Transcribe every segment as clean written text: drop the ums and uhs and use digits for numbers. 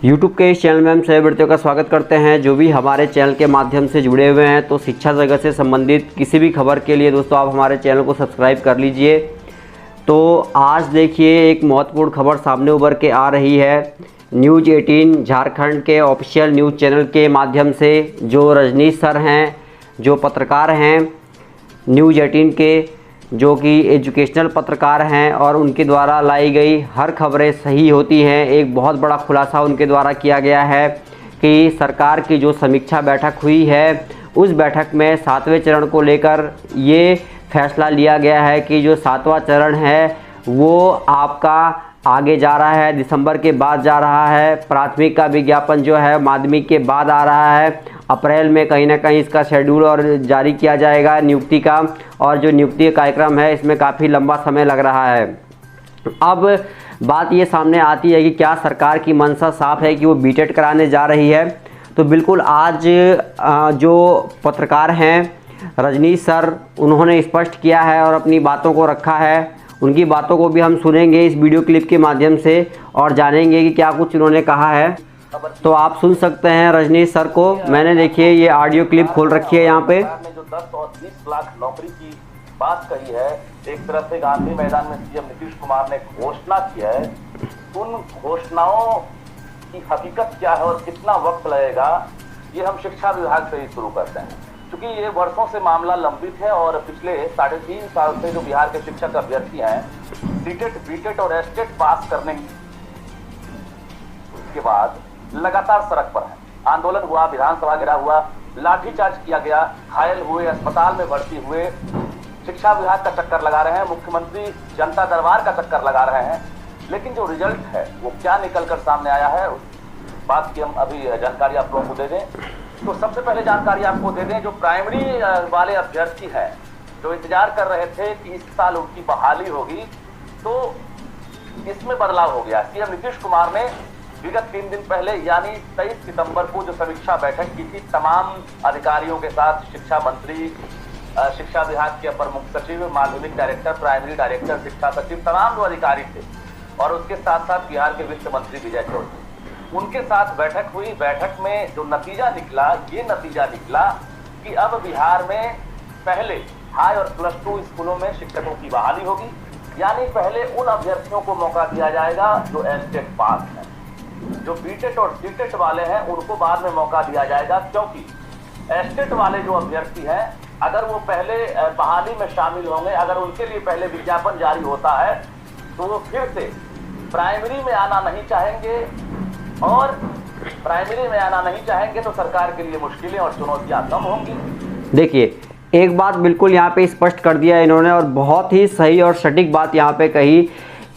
YouTube के इस channel में हम सभी व्यक्तियों का स्वागत करते हैं जो भी हमारे चैनल के माध्यम से जुड़े हुए हैं। तो शिक्षा जगत से संबंधित किसी भी खबर के लिए दोस्तों आप हमारे चैनल को सब्सक्राइब कर लीजिए। तो आज देखिए एक महत्वपूर्ण खबर सामने उभर के आ रही है। न्यूज़ 18 झारखंड के ऑफिशियल न्यूज़ चैनल के माध्यम से जो रजनीश सर हैं, जो पत्रकार हैं न्यूज़ 18 के, जो कि एजुकेशनल पत्रकार हैं और उनके द्वारा लाई गई हर खबरें सही होती हैं। एक बहुत बड़ा खुलासा उनके द्वारा किया गया है कि सरकार की जो समीक्षा बैठक हुई है उस बैठक में 7वें चरण को लेकर ये फैसला लिया गया है कि जो 7वां चरण है वो आपका आगे जा रहा है, दिसंबर के बाद जा रहा है। प्राथमिक का विज्ञापन जो है माध्यमिक के बाद आ रहा है। अप्रैल में कहीं ना कहीं इसका शेड्यूल और जारी किया जाएगा नियुक्ति का, और जो नियुक्ति कार्यक्रम है इसमें काफ़ी लंबा समय लग रहा है। अब बात ये सामने आती है कि क्या सरकार की मंशा साफ है कि वो बीटेड कराने जा रही है। तो बिल्कुल आज जो पत्रकार हैं रजनीश सर, उन्होंने स्पष्ट किया है और अपनी बातों को रखा है। उनकी बातों को भी हम सुनेंगे इस वीडियो क्लिप के माध्यम से और जानेंगे कि क्या कुछ उन्होंने कहा है। तो आप सुन सकते हैं रजनीश सर को। मैंने देखिए ये ऑडियो क्लिप खोल रखी है यहाँ पे। जो 10 और 20 लाख नौकरी की बात कही है, एक तरफ से गांधी मैदान में सीएम नीतीश कुमार ने घोषणा की है, उन घोषणाओं की हकीकत क्या है और कितना वक्त लगेगा, ये हम शिक्षा विभाग से ही शुरू करते हैं। क्योंकि ये वर्षों से मामला लंबित है और पिछले 3.5 साल से जो बिहार के शिक्षक अभ्यर्थी हैं सीटेट, बीटेट और एस्टेट पास करने के बाद लगातार सड़क पर है। आंदोलन हुआ, विधानसभा घेराव हुआ, लाठीचार्ज किया गया, घायल हुए, अस्पताल में भर्ती हुए, शिक्षा विभाग का चक्कर लगा रहे हैं, मुख्यमंत्री जनता दरबार का चक्कर लगा रहे हैं। लेकिन जो रिजल्ट है वो क्या निकल कर सामने आया है उस बात की हम अभी जानकारी आप लोगों को दे दें। तो सबसे पहले जानकारी आपको दे दें, जो प्राइमरी वाले अभ्यर्थी हैं जो इंतजार कर रहे थे कि इस साल उनकी बहाली होगी, तो इसमें बदलाव हो गया। सीएम नीतीश कुमार ने विगत 3 दिन पहले यानी 23 सितंबर को जो समीक्षा बैठक की थी तमाम अधिकारियों के साथ, शिक्षा मंत्री, शिक्षा विभाग के अपर मुख्य सचिव, माध्यमिक डायरेक्टर, प्राइमरी डायरेक्टर, शिक्षा सचिव, तमाम जो अधिकारी थे और उसके साथ साथ बिहार के वित्त मंत्री विजय चौधरी, उनके साथ बैठक हुई। बैठक में जो नतीजा निकला, ये नतीजा निकला कि अब बिहार में पहले हाई और +2 स्कूलों में शिक्षकों की बहाली होगी। यानी पहले उन अभ्यर्थियों को मौका दिया जाएगा जो एस्टेट पास है। जो बीटेट और सीटेट वाले हैं उनको बाद में मौका दिया जाएगा, क्योंकि एस्टेट वाले जो अभ्यर्थी हैं अगर वो पहले बहाली में शामिल होंगे, अगर उनके लिए पहले विज्ञापन जारी होता है तो वो फिर से प्राइमरी में आना नहीं चाहेंगे, और प्राइमरी में आना नहीं चाहेंगे तो सरकार के लिए मुश्किलें और चुनौतियां कम होंगी। देखिए एक बात बिल्कुल यहाँ पे स्पष्ट कर दिया इन्होंने और बहुत ही सही और सटीक बात यहाँ पे कही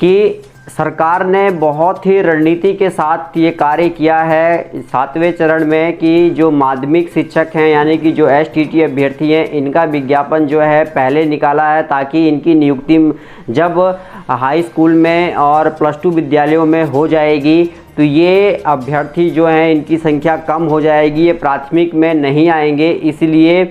कि सरकार ने बहुत ही रणनीति के साथ ये कार्य किया है 7वें चरण में कि जो माध्यमिक शिक्षक हैं यानी कि जो एसटीटी अभ्यर्थी हैं इनका विज्ञापन जो है पहले निकाला है, ताकि इनकी नियुक्ति जब हाई स्कूल में और +2 विद्यालयों में हो जाएगी तो ये अभ्यर्थी जो हैं इनकी संख्या कम हो जाएगी, ये प्राथमिक में नहीं आएंगे, इसलिए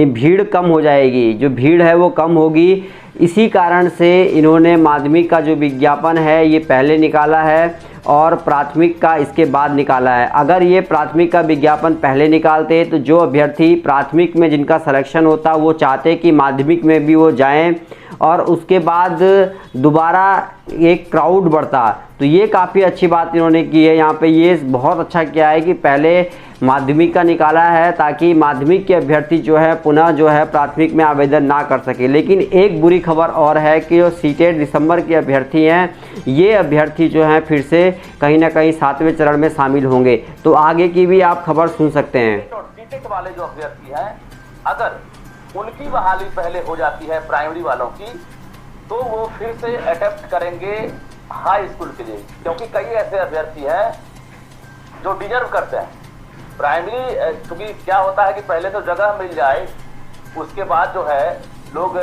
भीड़ कम हो जाएगी, जो भीड़ है वो कम होगी। इसी कारण से इन्होंने माध्यमिक का जो विज्ञापन है ये पहले निकाला है और प्राथमिक का इसके बाद निकाला है। अगर ये प्राथमिक का विज्ञापन पहले निकालते तो जो अभ्यर्थी प्राथमिक में जिनका सिलेक्शन होता वो चाहते कि माध्यमिक में भी वो जाएं और उसके बाद दोबारा एक क्राउड बढ़ता। तो ये काफ़ी अच्छी बात इन्होंने की है यहाँ पे, ये बहुत अच्छा किया है कि पहले माध्यमिक का निकाला है ताकि माध्यमिक के अभ्यर्थी जो है पुनः जो है प्राथमिक में आवेदन ना कर सके। लेकिन एक बुरी खबर और है कि जो सीटेट दिसंबर के अभ्यर्थी हैं ये अभ्यर्थी जो हैं फिर से कहीं ना कहीं 7वें चरण में शामिल होंगे। तो आगे की भी आप खबर सुन सकते हैं। सीटेट वाले जो अभ्यर्थी हैं अगर उनकी बहाली पहले हो जाती है प्राइमरी वालों की, तो वो फिर से अटेम्प्ट करेंगे हाई स्कूल के लिए, क्योंकि कई ऐसे अभ्यर्थी हैं जो डिजर्व करते हैं प्राइमरी। क्योंकि क्या होता है कि पहले तो जगह मिल जाए, उसके बाद जो है लोग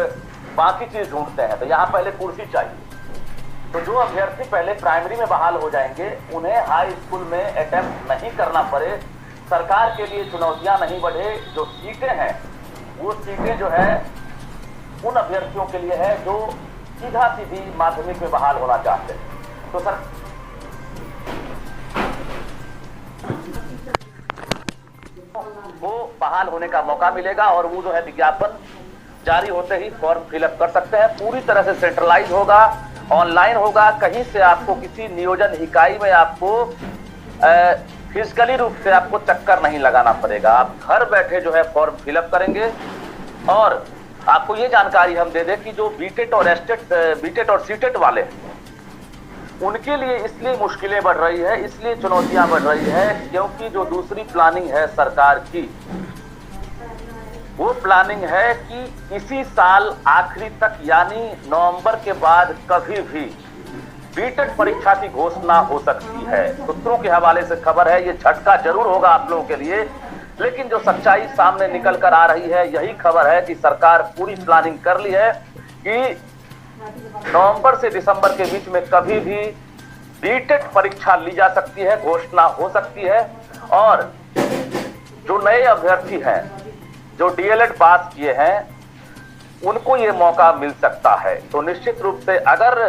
बाकी चीज ढूंढते हैं, तो यहाँ पहले कुर्सी चाहिए। तो जो अभ्यर्थी पहले प्राइमरी में बहाल हो जाएंगे उन्हें हाई स्कूल में अटेम्प्ट नहीं करना पड़े, सरकार के लिए चुनौतियां नहीं बढ़े। जो सीटें हैं वो सीटें जो है उन अभ्यर्थियों के लिए है जो सीधा सीधी माध्यमिक में बहाल होना चाहते हैं। तो सर बहाल होने का मौका मिलेगा और वो जो है विज्ञापन जारी होते ही फॉर्म फिलअप कर सकते हैं। पूरी तरह से सेंट्रलाइज होगा, ऑनलाइन होगा, कहीं से आपको किसी नियोजन इकाई में आपको फिजिकली रूप से आपको चक्कर नहीं लगाना पड़ेगा। आप घर बैठे जो है फॉर्म फिलअप करेंगे। और आपको ये जानकारी हम दे दें कि जो बीटेट और सीटेट वाले उनके लिए इसलिए मुश्किलें बढ़ रही है, इसलिए चुनौतियां बढ़ रही है क्योंकि जो दूसरी प्लानिंग है सरकार की, वो प्लानिंग है कि इसी साल आखिरी तक यानी नवंबर के बाद कभी भी बीटेट परीक्षा की घोषणा हो सकती है। सूत्रों के हवाले से खबर है, ये झटका जरूर होगा आप लोगों के लिए, लेकिन जो सच्चाई सामने निकल कर आ रही है यही खबर है कि सरकार पूरी प्लानिंग कर ली है कि नवंबर से दिसंबर के बीच में कभी भी बीटेट परीक्षा ली जा सकती है, घोषणा हो सकती है। और जो नए अभ्यर्थी हैं, जो डीएलएड पास किए हैं, उनको ये मौका मिल सकता है। तो निश्चित रूप से अगर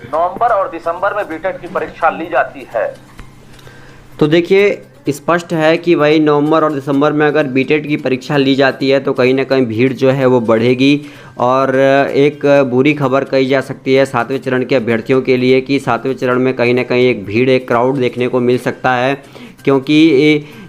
नवंबर और दिसंबर में बीटेट की परीक्षा ली जाती है तो देखिए स्पष्ट है कि भाई नवंबर और दिसंबर में अगर बीटेट की परीक्षा ली जाती है तो कहीं ना कहीं भीड़ जो है वो बढ़ेगी। और एक बुरी खबर कही जा सकती है 7वें चरण के अभ्यर्थियों के लिए कि 7वें चरण में कहीं ना कहीं एक भीड़, एक क्राउड देखने को मिल सकता है, क्योंकि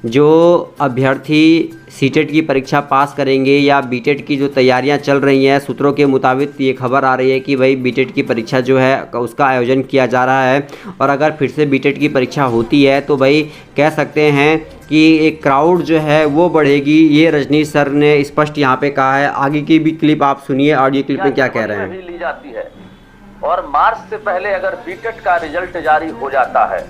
जो अभ्यर्थी सीटेट की परीक्षा पास करेंगे या बीटेट की जो तैयारियां चल रही हैं, सूत्रों के मुताबिक ये खबर आ रही है कि भाई बीटेट की परीक्षा जो है उसका आयोजन किया जा रहा है। और अगर फिर से बीटेट की परीक्षा होती है तो भाई कह सकते हैं कि एक क्राउड जो है वो बढ़ेगी। ये रजनीश सर ने स्पष्ट यहाँ पे कहा है। आगे की भी क्लिप आप सुनिए, ऑडियो क्लिप में क्या कह रहे हैं। ली जाती है और मार्च से पहले अगर बीटेट का रिजल्ट जारी हो जाता है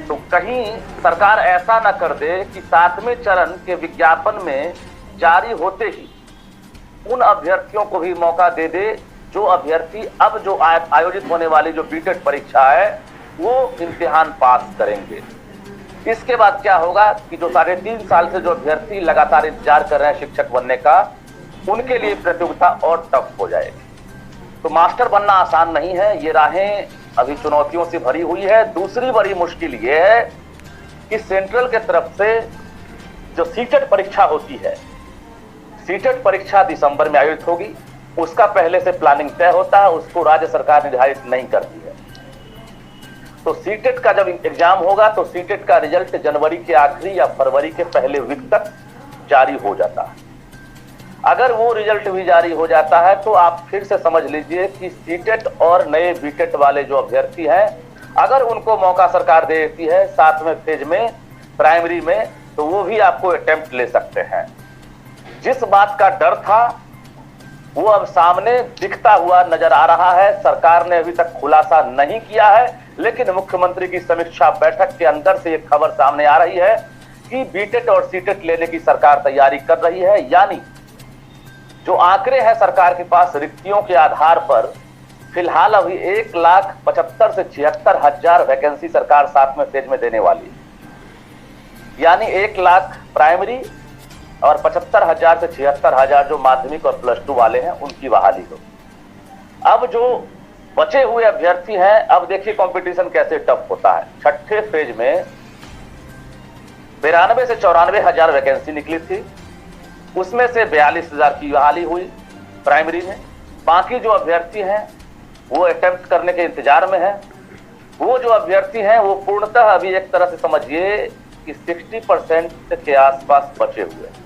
तो कहीं सरकार ऐसा न कर दे कि 7वें चरण के विज्ञापन में जारी होते ही उन अभ्यर्थियों को भी मौका दे दे जो अभ्यर्थी अब जो आयोजित होने वाली जो बीटेट परीक्षा है वो इम्तिहान पास करेंगे। इसके बाद क्या होगा कि जो 3.5 साल से जो अभ्यर्थी लगातार इंतजार कर रहे हैं शिक्षक बनने का, उनके लिए प्रतियोगिता और टफ हो जाएगी। तो मास्टर बनना आसान नहीं है, ये राहें अभी चुनौतियों से भरी हुई है। दूसरी बड़ी मुश्किल ये है कि सेंट्रल के तरफ से जो सीटेट परीक्षा होती है, सीटेट परीक्षा दिसंबर में आयोजित होगी, उसका पहले से प्लानिंग तय होता है, उसको राज्य सरकार निर्धारित नहीं करती है। तो सीटेट का जब एग्जाम होगा तो सीटेट का रिजल्ट जनवरी के आखिरी या फरवरी के पहले वीक तक जारी हो जाता है। अगर वो रिजल्ट भी जारी हो जाता है तो आप फिर से समझ लीजिए कि सीटेट और नए बीटेट वाले जो अभ्यर्थी हैं, अगर उनको मौका सरकार दे देती है 7वें फेज में प्राइमरी में, तो वो भी आपको अटेम्प्ट ले सकते हैं। जिस बात का डर था वो अब सामने दिखता हुआ नजर आ रहा है। सरकार ने अभी तक खुलासा नहीं किया है, लेकिन मुख्यमंत्री की समीक्षा बैठक के अंदर से एक खबर सामने आ रही है कि बीटेट और सीटेट लेने की सरकार तैयारी कर रही है। यानी जो आंकड़े हैं सरकार के पास रिक्तियों के आधार पर, फिलहाल अभी 1,75,000 से 76,000 वैकेंसी सरकार 7वें फेज में देने वाली है। यानी 1 लाख प्राइमरी और 75,000 से 76,000 जो माध्यमिक और +2 वाले हैं उनकी बहाली हो। अब जो बचे हुए अभ्यर्थी हैं, अब देखिए कंपटीशन कैसे टफ होता है। 6ठे फेज में 92 से 94,000 वैकेंसी निकली थी, उसमें से 42,000 की बहाली हुई प्राइमरी में। बाकी जो अभ्यर्थी हैं वो अटेम्प्ट करने के इंतजार में हैं। वो जो अभ्यर्थी हैं वो पूर्णतः अभी एक तरह से समझिए कि 60% के आसपास बचे हुए हैं।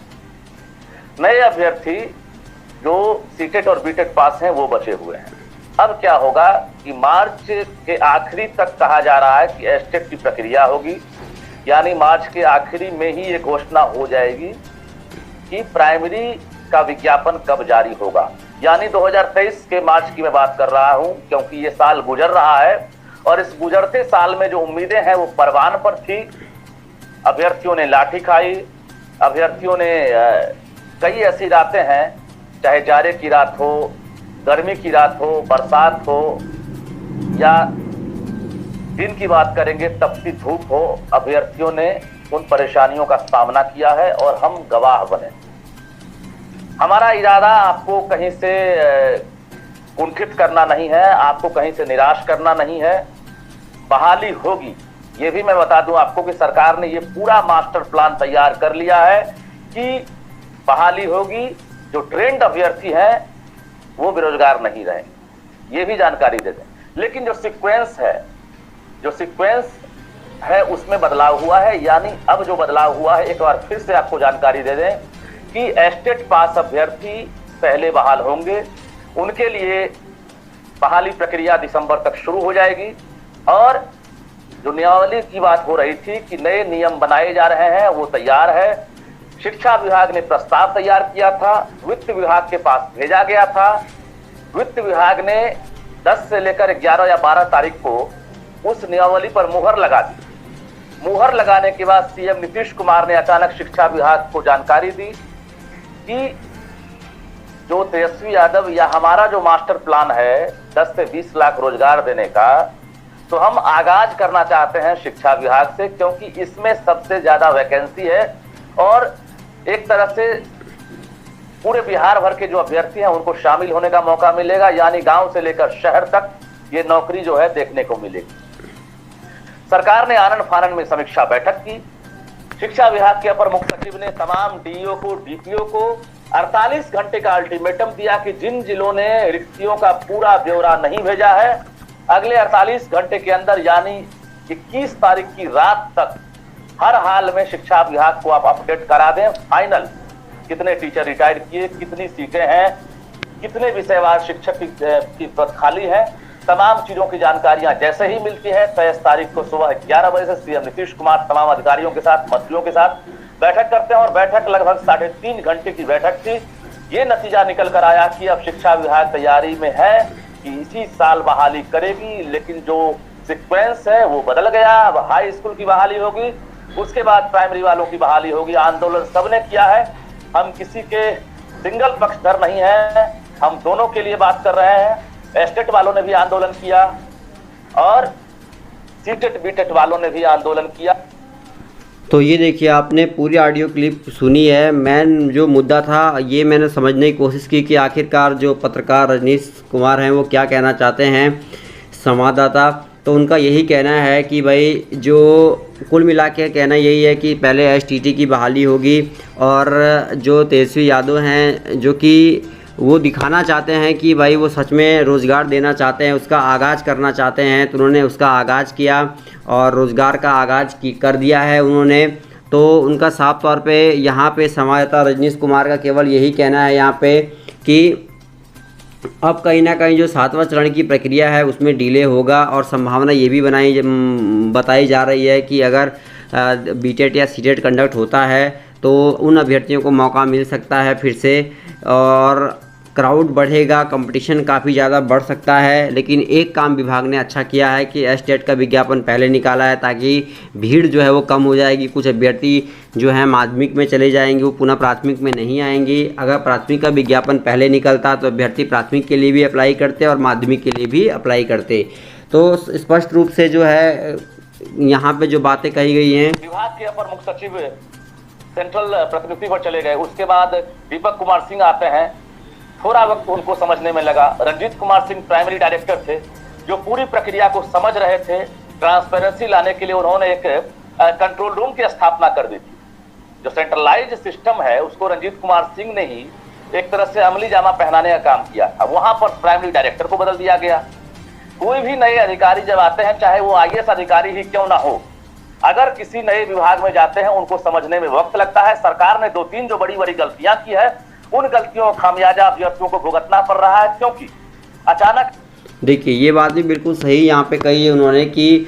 नए अभ्यर्थी जो सीटेट और बीटेट पास हैं वो बचे हुए हैं। अब क्या होगा कि मार्च के आखिरी तक कहा जा रहा है कि एस्टेट की प्रक्रिया होगी, यानी मार्च के आखिरी में ही ये घोषणा हो जाएगी कि प्राइमरी का विज्ञापन कब जारी होगा। यानी 2023 के मार्च की मैं बात कर रहा हूं, क्योंकि ये साल गुजर रहा है और इस गुजरते साल में जो उम्मीदें हैं वो परवान पर थी। अभ्यर्थियों ने लाठी खाई, अभ्यर्थियों ने कई ऐसी रातें हैं, चाहे जाड़े की रात हो, गर्मी की रात हो, बरसात हो या दिन की बात करेंगे तपती धूप हो, अभ्यर्थियों ने उन परेशानियों का सामना किया है और हम गवाह बने। हमारा इरादा आपको कहीं से कुंठित करना नहीं है, आपको कहीं से निराश करना नहीं है। बहाली होगी, ये भी मैं बता दूं आपको कि सरकार ने ये पूरा मास्टर प्लान तैयार कर लिया है कि बहाली होगी, जो ट्रेंड अभ्यर्थी हैं वो बेरोजगार नहीं रहेंगे, ये भी जानकारी दे दें। लेकिन जो सीक्वेंस है उसमें बदलाव हुआ है। यानी अब जो बदलाव हुआ है, एक बार फिर से आपको जानकारी दे दें कि एस्टेट पास अभ्यर्थी पहले बहाल होंगे, उनके लिए बहाली प्रक्रिया दिसंबर तक शुरू हो जाएगी। और जो नियमावली की बात हो रही थी कि नए नियम बनाए जा रहे हैं, वो तैयार है। शिक्षा विभाग ने प्रस्ताव तैयार किया था, वित्त विभाग के पास भेजा गया था। वित्त विभाग ने 10 से लेकर 11 या 12 तारीख को उस नियमावली पर मुहर लगा दी। मुहर लगाने के बाद सीएम नीतीश कुमार ने अचानक शिक्षा विभाग को जानकारी दी कि जो तेजस्वी यादव या हमारा जो मास्टर प्लान है 10 से 20 लाख रोजगार देने का, तो हम आगाज करना चाहते हैं शिक्षा विभाग से, क्योंकि इसमें सबसे ज्यादा वैकेंसी है और एक तरह से पूरे बिहार भर के जो अभ्यर्थी हैं उनको शामिल होने का मौका मिलेगा। यानी गांव से लेकर शहर तक ये नौकरी जो है देखने को मिलेगी। सरकार ने आनन फानन में समीक्षा बैठक की। शिक्षा विभाग के अपर मुख्य सचिव ने तमाम डीईओ को, डीपीओ को 48 घंटे का अल्टीमेटम दिया कि जिन जिलों ने रिक्तियों का पूरा ब्यौरा नहीं भेजा है, अगले 48 घंटे के अंदर यानी 21 तारीख की रात तक हर हाल में शिक्षा विभाग को आप अपडेट करा दें। फाइनल कितने टीचर रिटायर्ड किए, कितनी सीटें हैं, कितने विषयवार शिक्षक की पद खाली है, तमाम चीजों की जानकारियां जैसे ही मिलती है 23 तारीख को सुबह 11 बजे से सीएम नीतीश कुमार तमाम अधिकारियों के साथ, मंत्रियों के साथ बैठक करते हैं। और बैठक लगभग 3.5 घंटे की बैठक थी। ये नतीजा निकल कर आया कि अब शिक्षा विभाग तैयारी में है कि इसी साल बहाली करेगी, लेकिन जो सीक्वेंस है वो बदल गया। अब हाई स्कूल की बहाली होगी, उसके बाद प्राइमरी वालों की बहाली होगी। आंदोलन सबने किया है, हम किसी के सिंगल पक्षधर नहीं है, हम दोनों के लिए बात कर रहे हैं। एस्टेट वालों ने भी आंदोलन किया और सीटेट बीटेट वालों ने भी आंदोलन किया। तो ये देखिए, आपने पूरी ऑडियो क्लिप सुनी है। मेन जो मुद्दा था ये मैंने समझने की कोशिश की कि आखिरकार जो पत्रकार रजनीश कुमार हैं वो क्या कहना चाहते हैं, संवाददाता। तो उनका यही कहना है कि भाई जो कुल मिला के कहना यही है कि पहले एसटीटी की बहाली होगी और जो तेजस्वी यादव हैं जो कि वो दिखाना चाहते हैं कि भाई वो सच में रोज़गार देना चाहते हैं, उसका आगाज़ करना चाहते हैं, तो उन्होंने उसका आगाज़ किया और रोज़गार का आगाज़ कर दिया है उन्होंने। तो उनका साफ तौर पे यहाँ पे संवाददाता रजनीश कुमार का केवल यही कहना है यहाँ पे कि अब कहीं ना कहीं जो 7वां चरण की प्रक्रिया है उसमें डिले होगा और संभावना ये भी बताई जा रही है कि अगर बीटेट या सीटेट कंडक्ट होता है तो उन अभ्यर्थियों को मौका मिल सकता है फिर से और क्राउड बढ़ेगा, कंपटीशन काफ़ी ज़्यादा बढ़ सकता है। लेकिन एक काम विभाग ने अच्छा किया है कि एस्टेट का विज्ञापन पहले निकाला है ताकि भीड़ जो है वो कम हो जाएगी। कुछ अभ्यर्थी जो है माध्यमिक में चले जाएंगे, वो पुनः प्राथमिक में नहीं आएंगे। अगर प्राथमिक का विज्ञापन पहले निकलता तो अभ्यर्थी प्राथमिक के लिए भी अप्लाई करते और माध्यमिक के लिए भी अप्लाई करते। तो स्पष्ट रूप से जो है यहाँ पे जो बातें कही गई हैं, विभाग के अपर मुख्य सचिव सेंट्रल प्रतिनिधि पर चले गए, उसके बाद दीपक कुमार सिंह आते हैं। थोड़ा वक्त उनको समझने में लगा। रंजीत कुमार सिंह प्राइमरी डायरेक्टर थे जो पूरी प्रक्रिया को समझ रहे थे। ट्रांसपेरेंसी लाने के लिए उन्होंने एक कंट्रोल रूम की स्थापना कर दी थी। जो सेंट्रलाइज सिस्टम है उसको रंजीत कुमार सिंह ने ही एक तरह से अमली जामा पहनाने का काम किया था। वहां पर प्राइमरी डायरेक्टर को बदल दिया गया। कोई भी नए अधिकारी जब आते हैं, चाहे वो आईएएस अधिकारी ही क्यों ना हो, अगर किसी नए विभाग में जाते हैं उनको समझने में वक्त लगता है। सरकार ने 2-3 जो बड़ी बड़ी गलतियां की है, उन गलतियों को खामियाजा अभ्यर्थियों को भुगतना पड़ रहा है, क्योंकि अचानक देखिए ये बात भी बिल्कुल सही यहाँ पे कही है उन्होंने कि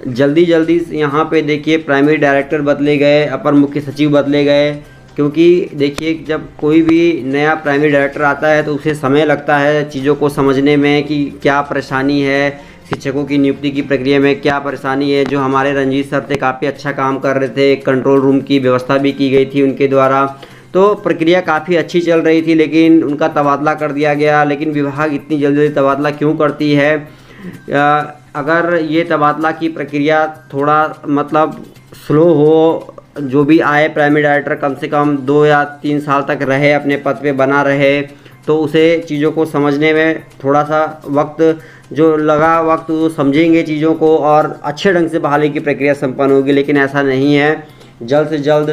जल्दी यहाँ पे देखिए प्राइमरी डायरेक्टर बदले गए, अपर मुख्य सचिव बदले गए। क्योंकि देखिए जब कोई भी नया प्राइमरी डायरेक्टर आता है तो उसे समय लगता है चीज़ों को समझने में कि क्या परेशानी है, शिक्षकों की नियुक्ति की प्रक्रिया में क्या परेशानी है। जो हमारे रंजीत सर थे काफ़ी अच्छा काम कर रहे थे, कंट्रोल रूम की व्यवस्था भी की गई थी उनके द्वारा, तो प्रक्रिया काफ़ी अच्छी चल रही थी। लेकिन उनका तबादला कर दिया गया। लेकिन विभाग इतनी जल्दी तबादला क्यों करती है? अगर ये तबादला की प्रक्रिया थोड़ा मतलब स्लो हो, जो भी आए प्राइमरी डायरेक्टर कम से कम 2 या 3 साल तक रहे, अपने पद पे बना रहे, तो उसे चीज़ों को समझने में थोड़ा सा वक्त जो लगा वक्त वो समझेंगे चीज़ों को और अच्छे ढंग से बहाली की प्रक्रिया संपन्न होगी। लेकिन ऐसा नहीं है, जल्द से जल्द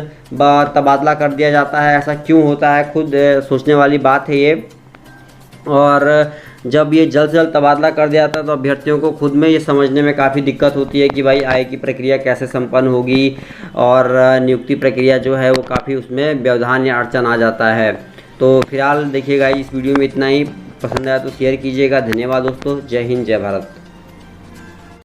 तबादला कर दिया जाता है। ऐसा क्यों होता है, खुद सोचने वाली बात है ये। और जब ये जल्द से जल्द तबादला कर दिया जाता है तो अभ्यर्थियों को खुद में ये समझने में काफ़ी दिक्कत होती है कि भाई आय की प्रक्रिया कैसे संपन्न होगी, और नियुक्ति प्रक्रिया जो है वो काफ़ी उसमें व्यवधान या अड़चन आ जाता है। तो फिलहाल देखिएगा इस वीडियो में इतना ही। पसंद आया तो शेयर कीजिएगा। धन्यवाद दोस्तों। जय हिंद, जय भारत।